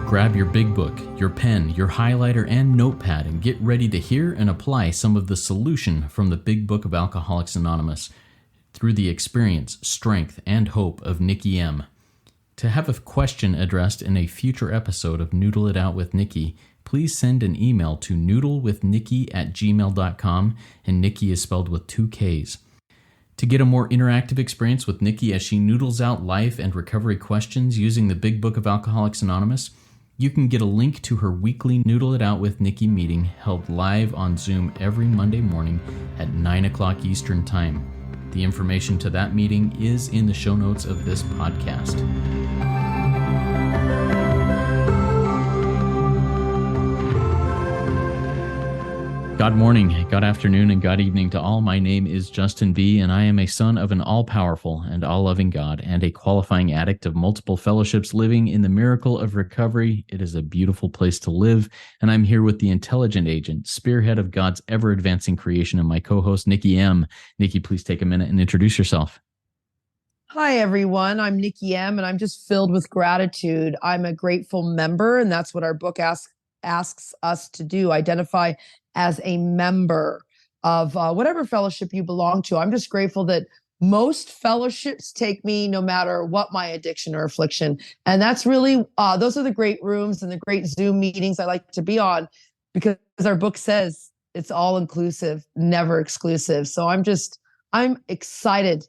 Grab your big book, your pen, your highlighter, and notepad and get ready to hear and apply some of the solution from the Big Book of Alcoholics Anonymous through the experience, strength, and hope of Nikki M. To have a question addressed in a future episode of Noodle It Out with Nikki, please send an email to noodlewithnikki@gmail.com, and Nikki is spelled with 2 Ks. To get a more interactive experience with Nikki as she noodles out life and recovery questions using the Big Book of Alcoholics Anonymous, you can get a link to her weekly Noodle It Out with Nikki meeting held live on Zoom every Monday morning at 9 o'clock Eastern Time. The information to that meeting is in the show notes of this podcast. God morning, God afternoon, and God evening to all. My name is Justin B., and I am a son of an all-powerful and all-loving God and a qualifying addict of multiple fellowships living in the miracle of recovery. It is a beautiful place to live, and I'm here with the intelligent agent, spearhead of God's ever-advancing creation, and my co-host, Nikki M. Nikki, please take a minute and introduce yourself. Hi, everyone. I'm Nikki M., and I'm just filled with gratitude. I'm a grateful member, and that's what our book asks us to do, identify as a member of whatever fellowship you belong to. I'm just grateful that most fellowships take me no matter what my addiction or affliction. And that's really, those are the great rooms and the great Zoom meetings I like to be on, because our book says it's all inclusive, never exclusive. So I'm excited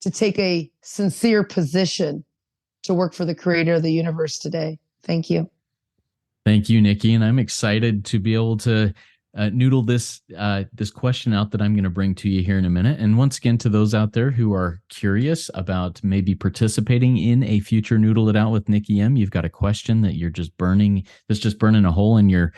to take a sincere position to work for the creator of the universe today. Thank you. Thank you, Nikki. And I'm excited to be able to noodle this question out that I'm going to bring to you here in a minute. And once again, to those out there who are curious about maybe participating in a future Noodle It Out with Nikki M, you've got a question that you're just burning, that's just burning a hole in your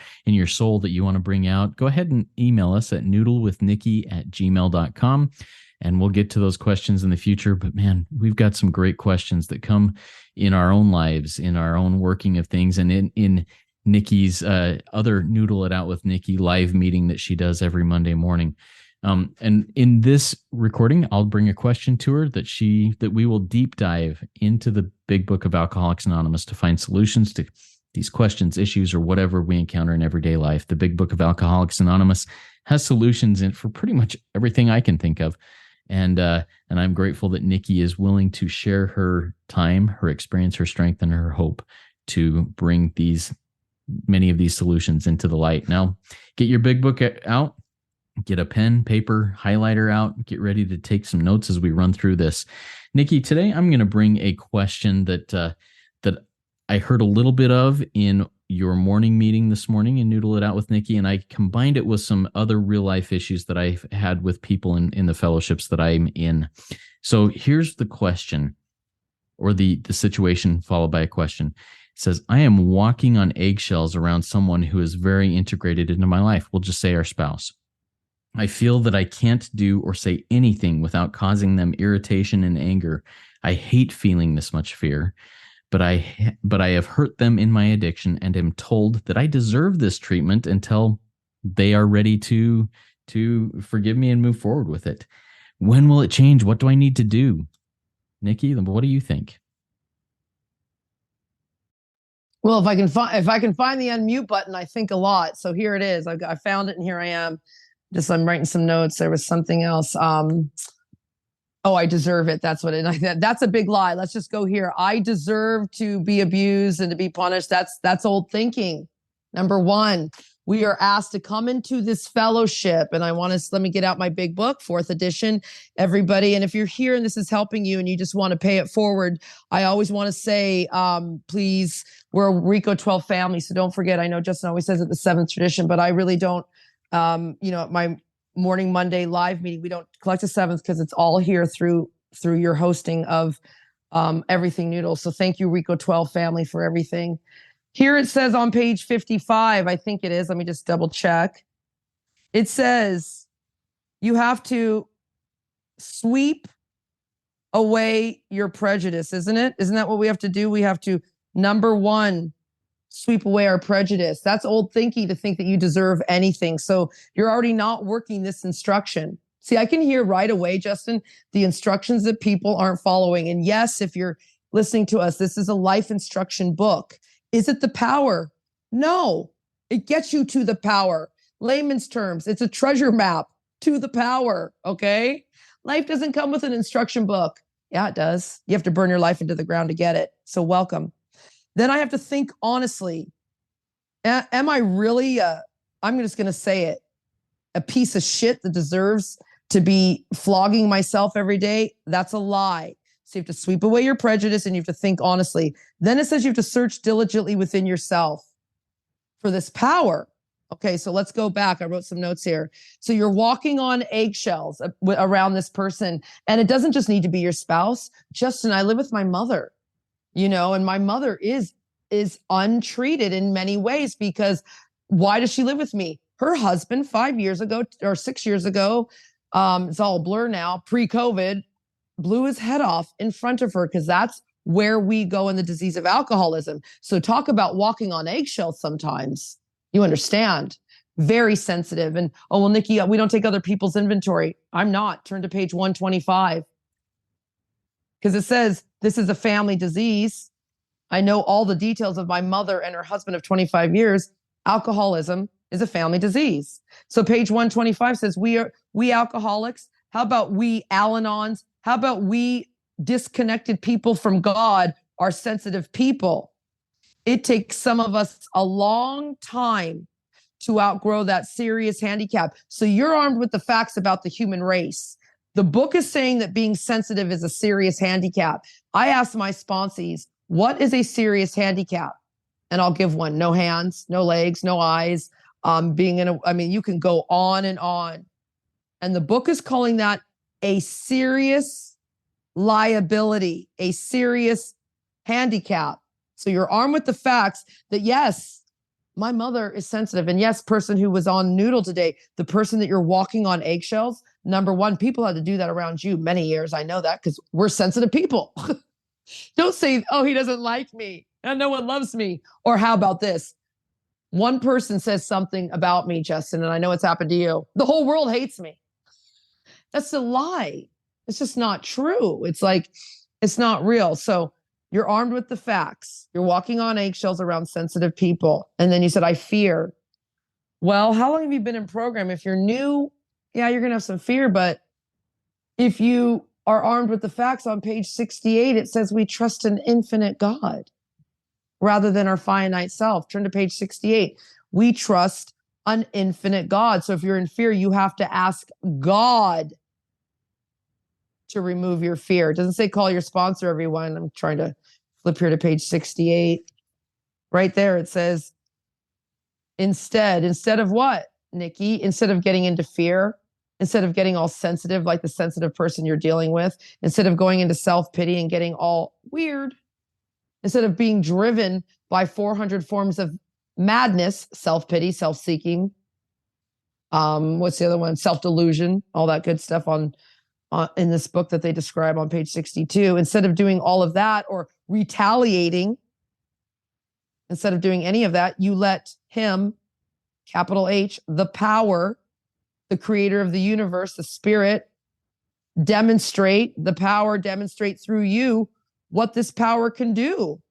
soul that you want to bring out, go ahead and email us at noodlewithnikki@gmail.com. And we'll get to those questions in the future. But man, we've got some great questions that come in our own lives, in our own working of things, and in Nikki's other Noodle It Out with Nikki live meeting that she does every Monday morning. And in this recording, I'll bring a question to her that we will deep dive into the Big Book of Alcoholics Anonymous to find solutions to these questions, issues, or whatever we encounter in everyday life. The Big Book of Alcoholics Anonymous has solutions in for pretty much everything I can think of. And I'm grateful that Nikki is willing to share her time, her experience, her strength, and her hope to bring many of these solutions into the light. Now, get your big book out, get a pen, paper, highlighter out, get ready to take some notes as we run through this. Nikki, today I'm going to bring a question that I heard a little bit of in your morning meeting this morning in Noodle It Out with Nikki, and I combined it with some other real life issues that I've had with people in the fellowships that I'm in. So here's the question, or the situation followed by a question. It says, I am walking on eggshells around someone who is very integrated into my life. We'll just say our spouse. I feel that I can't do or say anything without causing them irritation and anger. I hate feeling this much fear, but I have hurt them in my addiction and am told that I deserve this treatment until they are ready to forgive me and move forward with it. When will it change? What do I need to do? Nikki, what do you think? Well, if I can find the unmute button, I think a lot. So here it is. I found it, and here I am. I'm writing some notes. There was something else. I deserve it. That's what that's a big lie. Let's just go here. I deserve to be abused and to be punished. That's old thinking. Number one, we are asked to come into this fellowship, and let me get out my big book, 4th edition, everybody. And if you're here and this is helping you and you just want to pay it forward, I always want to say, please, we're a RICO 12 family. So don't forget, I know Justin always says it, the 7th tradition, but I really don't, at my morning Monday live meeting, we don't collect the 7th because it's all here through your hosting of everything Noodle. So thank you, RICO 12 family, for everything. Here it says on page 55, I think it is. Let me just double check. It says you have to sweep away your prejudice, isn't it? Isn't that what we have to do? We have to, number one, sweep away our prejudice. That's old thinking, to think that you deserve anything. So you're already not working this instruction. See, I can hear right away, Justin, the instructions that people aren't following. And yes, if you're listening to us, this is a life instruction book. Is it the power? No, it gets you to the power. Layman's terms, it's a treasure map to the power, okay? Life doesn't come with an instruction book. Yeah, it does. You have to burn your life into the ground to get it. So welcome. Then I have to think honestly, am I really, I'm just going to say it, a piece of shit that deserves to be flogging myself every day? That's a lie. So you have to sweep away your prejudice and you have to think honestly. Then it says you have to search diligently within yourself for this power. Okay, so let's go back. I wrote some notes here. So you're walking on eggshells around this person, and it doesn't just need to be your spouse. Justin, I live with my mother, and my mother is untreated in many ways, because why does she live with me? Her husband 5 years ago or 6 years ago, it's all a blur now, pre-COVID, blew his head off in front of her, because that's where we go in the disease of alcoholism. So talk about walking on eggshells sometimes. You understand? Very sensitive. And, oh, well, Nikki, we don't take other people's inventory. I'm not. Turn to page 125. Because it says, this is a family disease. I know all the details of my mother and her husband of 25 years. Alcoholism is a family disease. So page 125 says, we alcoholics. How about we Al-Anons? How about we disconnected people from God are sensitive people? It takes some of us a long time to outgrow that serious handicap. So you're armed with the facts about the human race. The book is saying that being sensitive is a serious handicap. I asked my sponsees, what is a serious handicap? And I'll give one. No hands, no legs, no eyes. You can go on and on. And the book is calling that a serious liability, a serious handicap. So you're armed with the facts that, yes, my mother is sensitive. And yes, person who was on Noodle today, the person that you're walking on eggshells, number one, people had to do that around you many years. I know that because we're sensitive people. Don't say, oh, he doesn't like me and no one loves me. Or how about this? One person says something about me, Justin, and I know it's happened to you. The whole world hates me. That's a lie. It's just not true. It's like, it's not real. So you're armed with the facts. You're walking on eggshells around sensitive people. And then you said, I fear. Well, how long have you been in program? If you're new, yeah, you're going to have some fear. But if you are armed with the facts, on page 68, it says we trust an infinite God rather than our finite self. Turn to page 68. We trust an infinite God. So if you're in fear, you have to ask God to remove your fear. It doesn't say call your sponsor, everyone. I'm trying to flip here to page 68. Right there, it says, instead of what, Nikki? Instead of getting into fear, instead of getting all sensitive like the sensitive person you're dealing with, instead of going into self-pity and getting all weird, instead of being driven by 400 forms of madness, self-pity, self-seeking, what's the other one? Self-delusion, all that good stuff in this book that they describe on page 62. Instead of doing all of that or retaliating, instead of doing any of that, you let him, capital H, the power, the creator of the universe, the spirit, demonstrate through you what this power can do.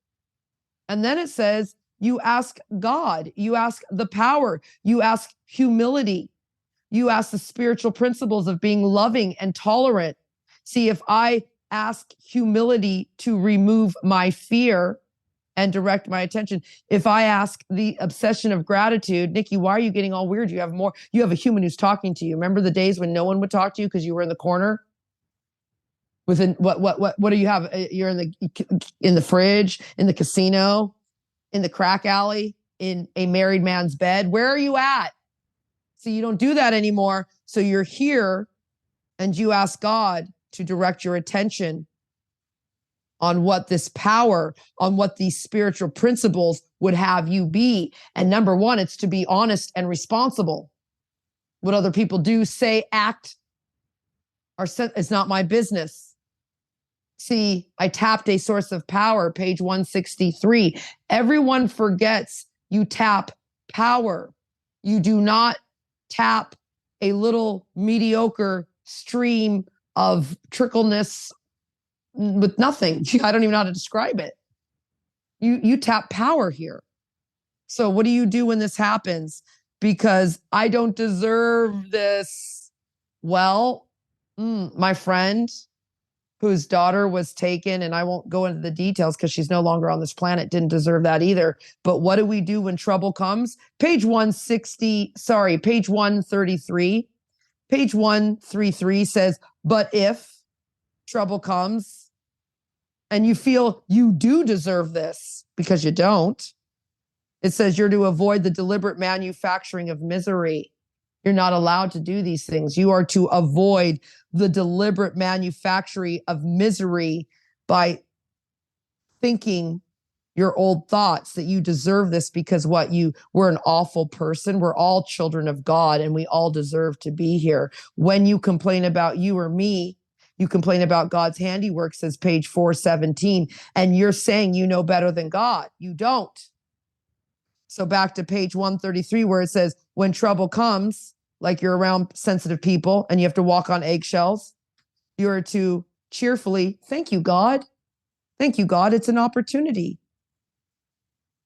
And then it says, you ask God, you ask the power, you ask humility, you ask the spiritual principles of being loving and tolerant. See, if I ask humility to remove my fear and direct my attention, if I ask the obsession of gratitude, Nikki, why are you getting all weird? You have a human who's talking to you. Remember the days when no one would talk to you because you were in the corner? Within what do you have? You're in the fridge, in the casino, in the crack alley, in a married man's bed. Where are you at? So you don't do that anymore. So you're here and you ask God to direct your attention on what this power, on what these spiritual principles would have you be. And number one, it's to be honest and responsible. What other people do, say, act, it's not my business. See, I tapped a source of power, page 163. Everyone forgets you tap power. You do not tap a little mediocre stream of trickleness with nothing. I don't even know how to describe it. You tap power here. So what do you do when this happens? Because I don't deserve this. Well, my friend whose daughter was taken, and I won't go into the details because she's no longer on this planet, didn't deserve that either. But what do we do when trouble comes? Page 133. Page 133 says, but if trouble comes and you feel you do deserve this because you don't, it says you're to avoid the deliberate manufacturing of misery. You're not allowed to do these things. You are to avoid the deliberate manufacturing of misery by thinking your old thoughts that you deserve this because we're an awful person. We're all children of God and we all deserve to be here. When you complain about you or me, you complain about God's handiwork, says page 417, and you're saying you know better than God. You don't. So back to page 133 where it says, when trouble comes, like you're around sensitive people and you have to walk on eggshells, you're to cheerfully, thank you, God. Thank you, God. It's an opportunity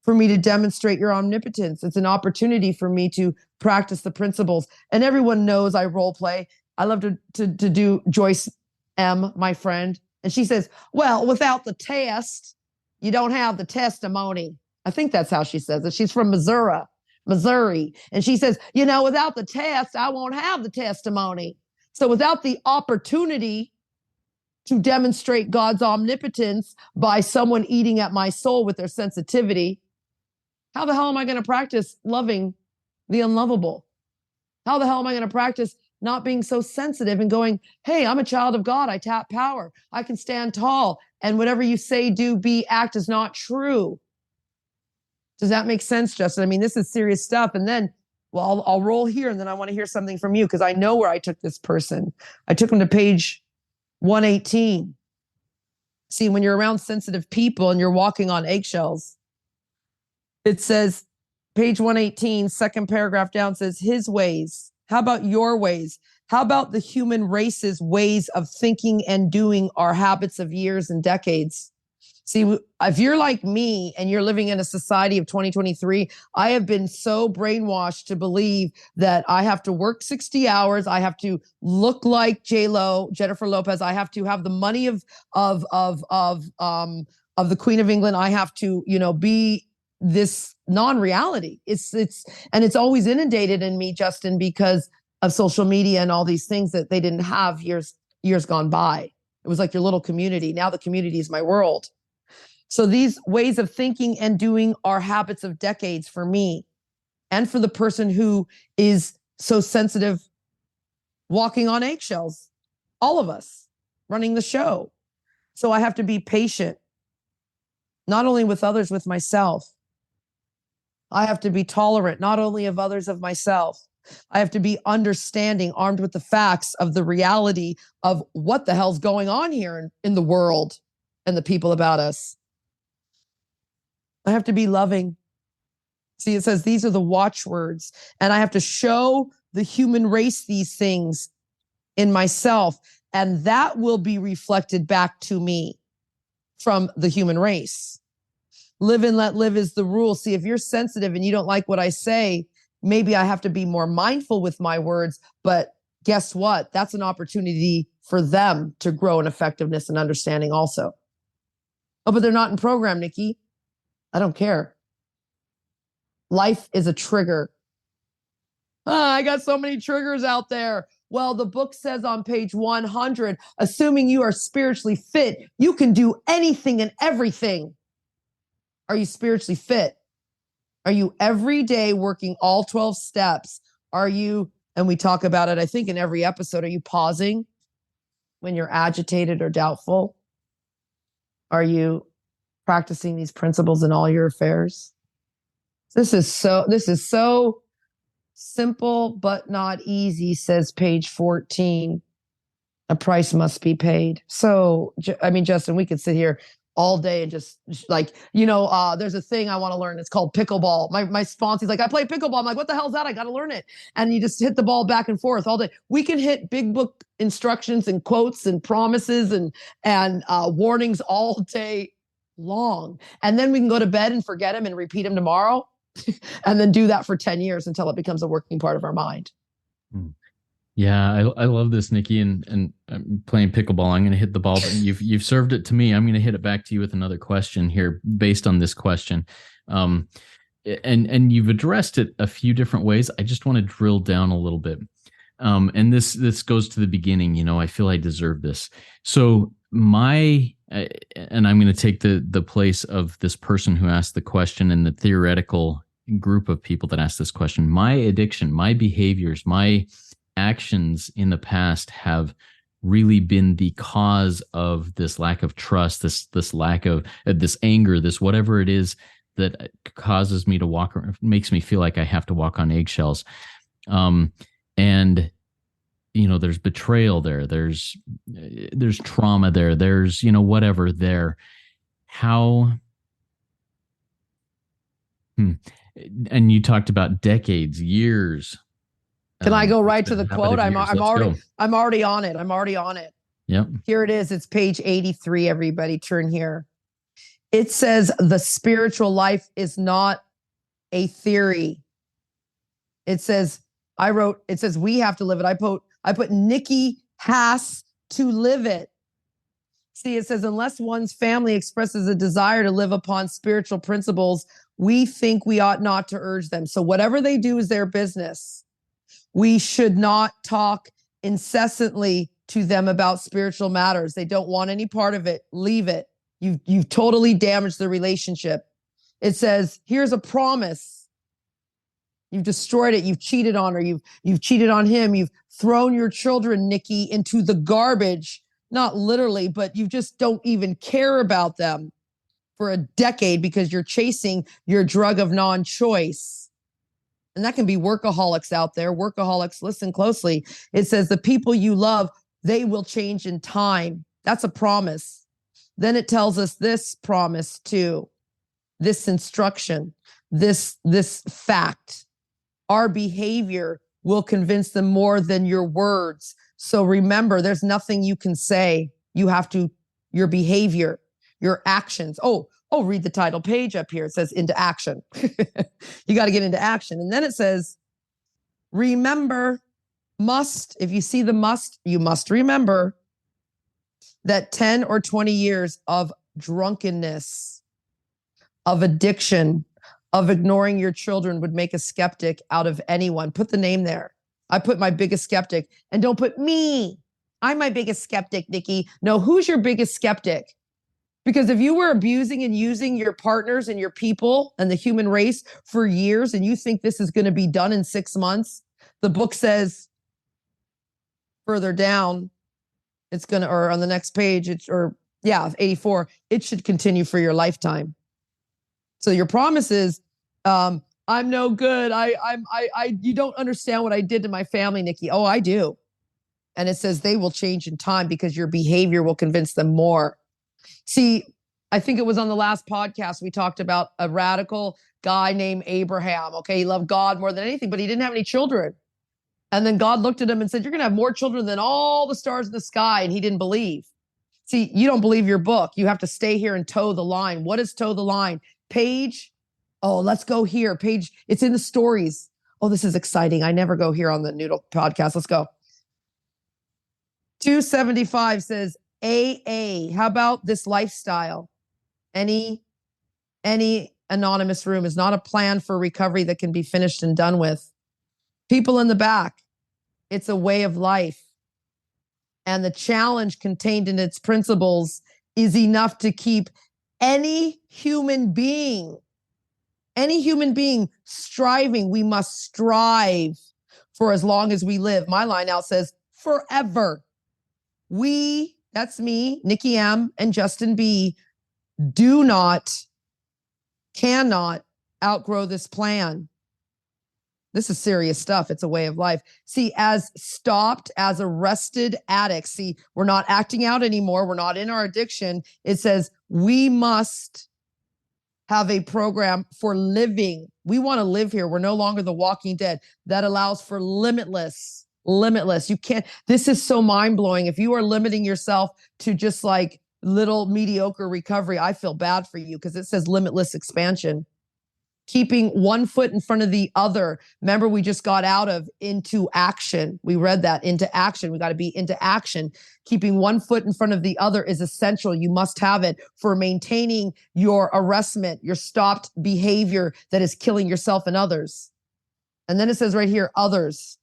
for me to demonstrate your omnipotence. It's an opportunity for me to practice the principles. And everyone knows I role play. I love to do Joyce M, my friend. And she says, well, without the test, you don't have the testimony. I think that's how she says it. She's from Missouri. And she says, without the test, I won't have the testimony. So without the opportunity to demonstrate God's omnipotence by someone eating at my soul with their sensitivity, how the hell am I going to practice loving the unlovable? How the hell am I going to practice not being so sensitive and going, hey, I'm a child of God. I tap power. I can stand tall. And whatever you say, do, be, act is not true. Does that make sense, Justin? I mean, this is serious stuff. And then, well, I'll roll here and then I want to hear something from you because I know where I took this person. I took him to page 118. See, when you're around sensitive people and you're walking on eggshells, it says, page 118, second paragraph down says, his ways. How about your ways? How about the human race's ways of thinking and doing are habits of years and decades? See, if you're like me and you're living in a society of 2023, I have been so brainwashed to believe that I have to work 60 hours. I have to look like J-Lo, Jennifer Lopez. I have to have the money of the Queen of England. I have to, be this non-reality. It's always inundated in me, Justin, because of social media and all these things that they didn't have years gone by. It was like your little community. Now the community is my world. So these ways of thinking and doing are habits of decades for me and for the person who is so sensitive, walking on eggshells, all of us running the show. So I have to be patient, not only with others, with myself. I have to be tolerant, not only of others, of myself. I have to be understanding, armed with the facts of the reality of what the hell's going on here in the world and the people about us. I have to be loving. See, it says these are the watchwords, and I have to show the human race these things in myself, and that will be reflected back to me from the human race. Live and let live is the rule. See, if you're sensitive and you don't like what I say, maybe I have to be more mindful with my words, but guess what? That's an opportunity for them to grow in effectiveness and understanding also. Oh, but they're not in program, Nikki. I don't care. Life is a trigger. I got so many triggers out there. Well, the book says on page 100, assuming you are spiritually fit, you can do anything and everything. Are you spiritually fit? Are you every day working all 12 steps? Are you, and we talk about it, I think in every episode, are you pausing when you're agitated or doubtful? Are you practicing these principles in all your affairs? This is so simple, but not easy, says page 14. A price must be paid. So, I mean, Justin, we could sit here all day and just like, there's a thing I want to learn. It's called pickleball. My sponsor's like, I play pickleball. I'm like, what the hell is that? I got to learn it. And you just hit the ball back and forth all day. We can hit big book instructions and quotes and promises and warnings all day long. And then we can go to bed and forget them and repeat them tomorrow. And then do that for 10 years until it becomes a working part of our mind. Yeah, I love this, Nikki, and I'm playing pickleball. I'm going to hit the ball, but you've served it to me. I'm going to hit it back to you with another question here based on this question. And you've addressed it a few different ways. I just want to drill down a little bit. And this goes to the beginning. You know, I feel I deserve this. So and I'm going to take the place of this person who asked the question and the theoretical group of people that asked this question. My addiction, my behaviors, my actions in the past have really been the cause of this lack of trust, this lack of this anger, this whatever it is that causes me to walk, makes me feel like I have to walk on eggshells. And you know, there's betrayal there, there's trauma there, there's, you know, whatever there. And you talked about decades, years. Can I go right to the quote? I'm already on it. I'm already on it. Yep. Here it is. It's page 83. Everybody turn here. It says the spiritual life is not a theory. It says, we have to live it. I put Nikki has to live it. See, it says, unless one's family expresses a desire to live upon spiritual principles, we think we ought not to urge them. So whatever they do is their business. We should not talk incessantly to them about spiritual matters. They don't want any part of it. Leave it. You've totally damaged the relationship. It says, here's a promise. You've destroyed it. You've cheated on her. You've cheated on him. You've thrown your children, Nikki, into the garbage. Not literally, but you just don't even care about them for a decade because you're chasing your drug of non-choice. And that can be workaholics out there. Workaholics, listen closely. It says the people you love, they will change in time. That's a promise. Then it tells us this promise too, this instruction, this fact. Our behavior will convince them more than your words. So remember, there's nothing you can say. You have to, your behavior, your actions. Oh, read the title page up here. It says into action. You got to get into action. And then it says, remember, if you see the must, you must remember that 10 or 20 years of drunkenness, of addiction, of ignoring your children would make a skeptic out of anyone. Put the name there. I put my biggest skeptic, and don't put me. I'm my biggest skeptic, Nikki. No, who's your biggest skeptic? Because if you were abusing and using your partners and your people and the human race for years, and you think this is going to be done in 6 months, the book says further down, it's going to, or on the next page, 84, it should continue for your lifetime. So your promise is, I'm no good. You don't understand what I did to my family, Nikki. Oh, I do. And it says they will change in time because your behavior will convince them more. See, I think it was on the last podcast, we talked about a radical guy named Abraham. Okay. He loved God more than anything, but he didn't have any children. And then God looked at him and said, you're going to have more children than all the stars in the sky. And he didn't believe. See, you don't believe your book. You have to stay here and toe the line. What is toe the line? Page. Oh, let's go here. Page. It's in the stories. Oh, this is exciting. I never go here on the Noodle podcast. Let's go. 275 says AA. How about this lifestyle? Any anonymous room is not a plan for recovery that can be finished and done with. People in the back. It's a way of life. And the challenge contained in its principles is enough to keep any human being striving. We must strive for as long as we live. My line out says forever. That's me, Nikki M and Justin B, cannot outgrow this plan. This is serious stuff. It's a way of life. See, as arrested addicts, see, we're not acting out anymore. We're not in our addiction. It says we must have a program for living. We want to live here. We're no longer the walking dead. That allows for limitless. You can't, this is so mind blowing. If you are limiting yourself to just like little mediocre recovery, I feel bad for you because it says limitless expansion. Keeping one foot in front of the other. Remember, we just got out of into action. We read that, into action. We got to be into action. Keeping one foot in front of the other is essential. You must have it for maintaining your arrestment, your stopped behavior that is killing yourself and others. And then it says right here, others.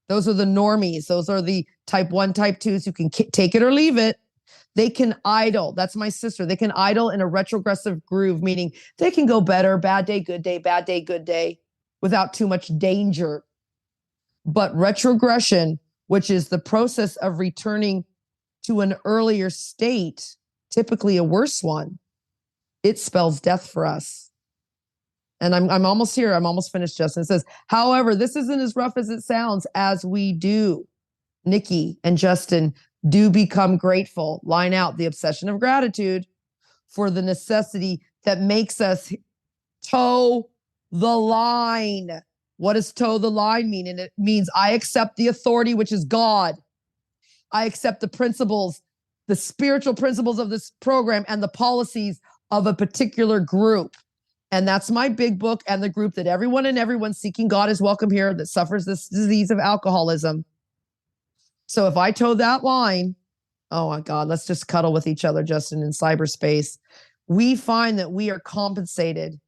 Those are the normies. Those are the type 1, type 2s who can take it or leave it. They can idle. That's my sister. They can idle in a retrogressive groove, meaning they can go better, bad day, good day, without too much danger. But retrogression, which is the process of returning to an earlier state, typically a worse one, it spells death for us. And I'm almost here. I'm almost finished, Justin. It says, however, this isn't as rough as it sounds, as we do. Nikki and Justin do become grateful. Line out the obsession of gratitude for the necessity that makes us toe the line. What does toe the line mean? And it means I accept the authority, which is God. I accept the principles, the spiritual principles of this program and the policies of a particular group. And that's my big book and the group that everyone seeking God is welcome here that suffers this disease of alcoholism. So if I toe that line, oh my God, let's just cuddle with each other, Justin, in cyberspace. We find that we are compensated.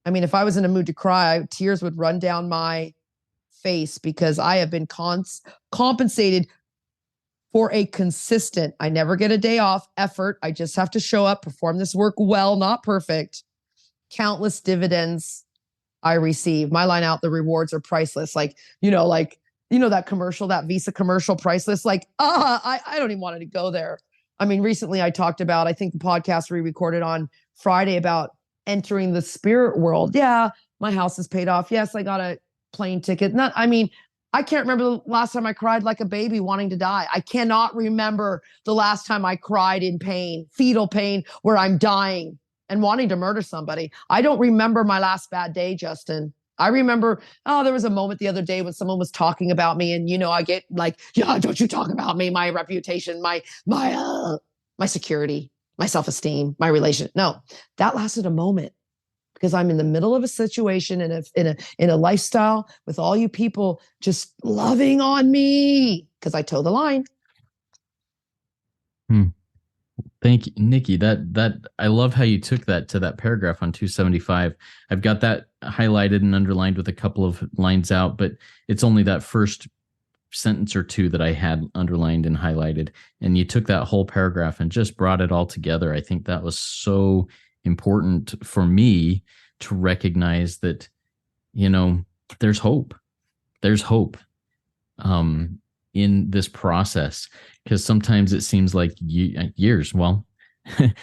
I mean, if I was in a mood to cry, tears would run down my face because I have been compensated for a consistent, I never get a day off, effort. I just have to show up, perform this work well, not perfect. Countless dividends I receive. My line out, the rewards are priceless. Like that commercial, that Visa commercial, priceless. I don't even want to go there. I mean, recently I talked about, I think the podcast we recorded on Friday about entering the spirit world. Yeah, my house is paid off. Yes, I got a plane ticket. I can't remember the last time I cried like a baby wanting to die. I cannot remember the last time I cried in pain, fetal pain, where I'm dying and wanting to murder somebody. I don't remember my last bad day, Justin. I remember, there was a moment the other day when someone was talking about me and, I get like, yeah, don't you talk about me, my reputation, my security, my self-esteem, my relation. No, that lasted a moment because I'm in the middle of a situation in a lifestyle with all you people just loving on me because I toe the line. Thank you, Nikki. That I love how you took that to that paragraph on 275. I've got that highlighted and underlined with a couple of lines out, but it's only that first sentence or two that I had underlined and highlighted. And you took that whole paragraph and just brought it all together. I think that was so important for me to recognize that, there's hope. There's hope in this process, because sometimes it seems like years, 10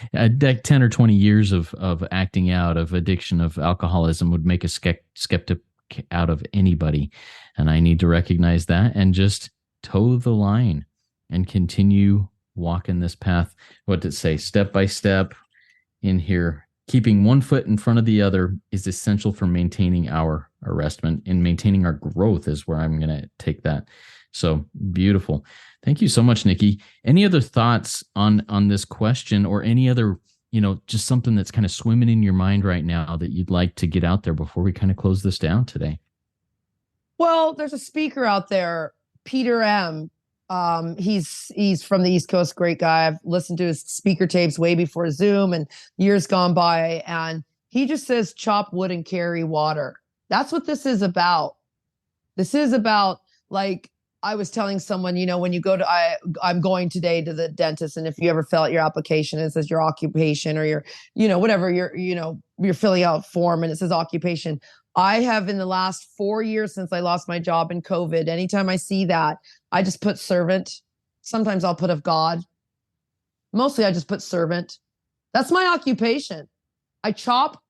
or 20 years of acting out of addiction, of alcoholism would make a skeptic out of anybody. And I need to recognize that and just toe the line and continue walking this path. What did it say? Step by step in here. Keeping one foot in front of the other is essential for maintaining our arrestment, and maintaining our growth is where I'm going to take that. So beautiful. Thank you so much, Nikki. Any other thoughts on this question, or any other, just something that's kind of swimming in your mind right now that you'd like to get out there before we kind of close this down today? Well, there's a speaker out there, Peter M. He's from the East Coast, great guy. I've listened to his speaker tapes way before Zoom and years gone by. And he just says, chop wood and carry water. That's what this is about. This is about, like, I was telling someone, when you go to, I'm going today to the dentist, and if you ever fill out your application, it says your occupation or your, whatever, you're filling out form and it says occupation. I have, in the last 4 years since I lost my job in COVID, anytime I see that, I just put servant. Sometimes I'll put of God. Mostly I just put servant. That's my occupation. I chop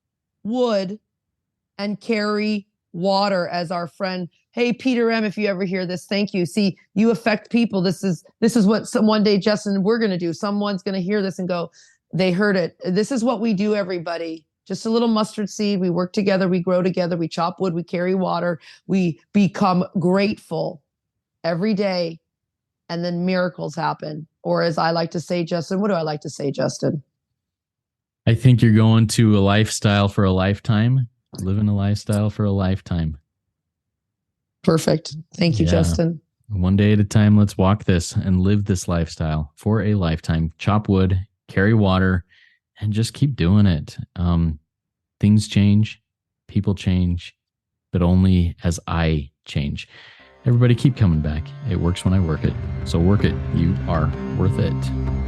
wood and carry water, as our friend, hey, Peter M., if you ever hear this, thank you. See, you affect people. This is what one day, Justin, we're going to do. Someone's going to hear this and go, they heard it. This is what we do, everybody. Just a little mustard seed. We work together. We grow together. We chop wood. We carry water. We become grateful every day. and then miracles happen. Or as I like to say, Justin, what do I like to say, Justin? I think you're going to a lifestyle for a lifetime, living a lifestyle for a lifetime. Perfect. Thank you, Justin. One day at a time, let's walk this and live this lifestyle for a lifetime. Chop wood, carry water, and just keep doing it. Things change, people change, but only as I change. Everybody keep coming back. It works when I work it. So work it. You are worth it.